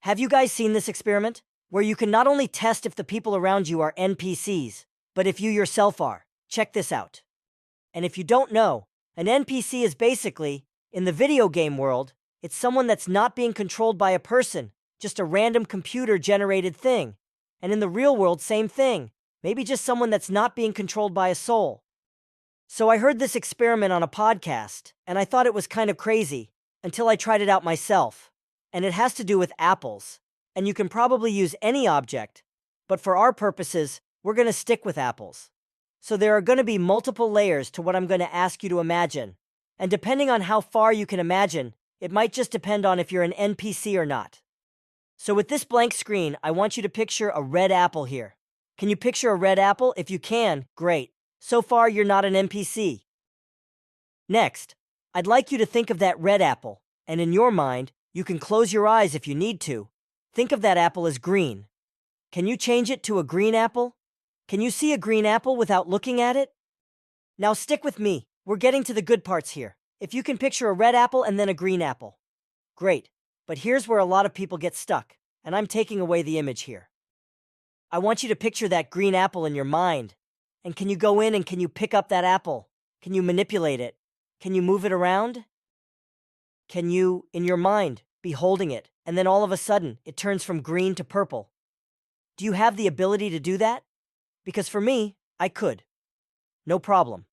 Have you guys seen this experiment? Where you can not only test if the people around you are NPCs, but if you yourself are. Check this out. And if you don't know, an NPC is basically, in the video game world, it's someone that's not being controlled by a person, just a random computer-generated thing. And in the real world, same thing. Maybe just someone that's not being controlled by a soul. So I heard this experiment on a podcast, and I thought it was kind of crazy, until I tried it out myself. And it has to do with apples. And you can probably use any object, but for our purposes, we're going to stick with apples. So there are going to be multiple layers to what I'm going to ask you to imagine. And depending on how far you can imagine, it might just depend on if you're an NPC or not. So with this blank screen, I want you to picture a red apple here. Can you picture a red apple? If you can, great. So far, you're not an NPC. Next, I'd like you to think of that red apple, and in your mind, you can close your eyes if you need to. Think of that apple as green. Can you change it to a green apple? Can you see a green apple without looking at it? Now stick with me. We're getting to the good parts here. If you can picture a red apple and then a green apple. Great. But here's where a lot of people get stuck, and I'm taking away the image here. I want you to picture that green apple in your mind. And can you go in and can you pick up that apple? Can you manipulate it? Can you move it around? Can you, in your mind, be holding it, and then all of a sudden, it turns from green to purple? Do you have the ability to do that? Because for me, I could. No problem.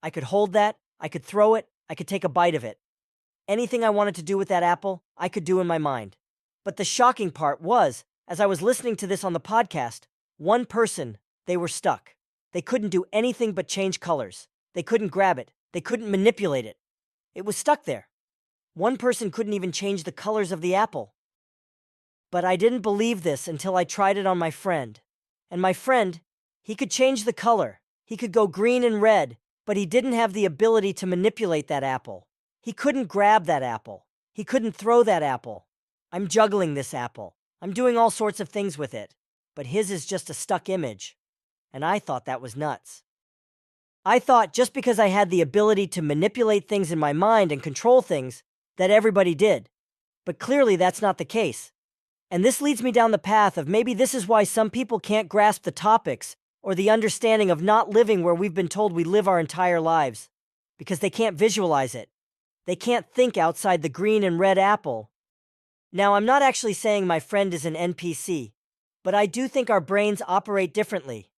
I could hold that, I could throw it, I could take a bite of it. Anything I wanted to do with that apple, I could do in my mind. But the shocking part was, as I was listening to this on the podcast, one person, they were stuck. They couldn't do anything but change colors. They couldn't grab it. They couldn't manipulate it. It was stuck there. One person couldn't even change the colors of the apple. But I didn't believe this until I tried it on my friend. And my friend, he could change the color. He could go green and red, but he didn't have the ability to manipulate that apple. He couldn't grab that apple. He couldn't throw that apple. I'm juggling this apple. I'm doing all sorts of things with it. But his is just a stuck image. And I thought that was nuts. I thought just because I had the ability to manipulate things in my mind and control things, that everybody did. But clearly that's not the case. And this leads me down the path of maybe this is why some people can't grasp the topics or the understanding of not living where we've been told we live our entire lives. Because they can't visualize it. They can't think outside the green and red apple. Now, I'm not actually saying my friend is an NPC, but I do think our brains operate differently.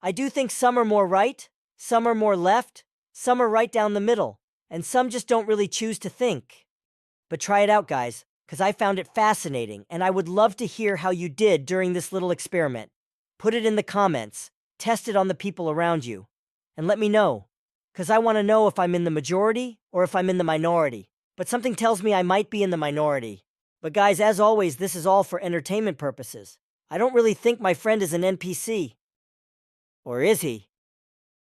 I do think some are more right, some are more left, some are right down the middle, and some just don't really choose to think. But try it out, guys, because I found it fascinating, and I would love to hear how you did during this little experiment. Put it in the comments, test it on the people around you, and let me know, because I want to know if I'm in the majority or if I'm in the minority. But something tells me I might be in the minority. But guys, as always, this is all for entertainment purposes. I don't really think my friend is an NPC. Or is he?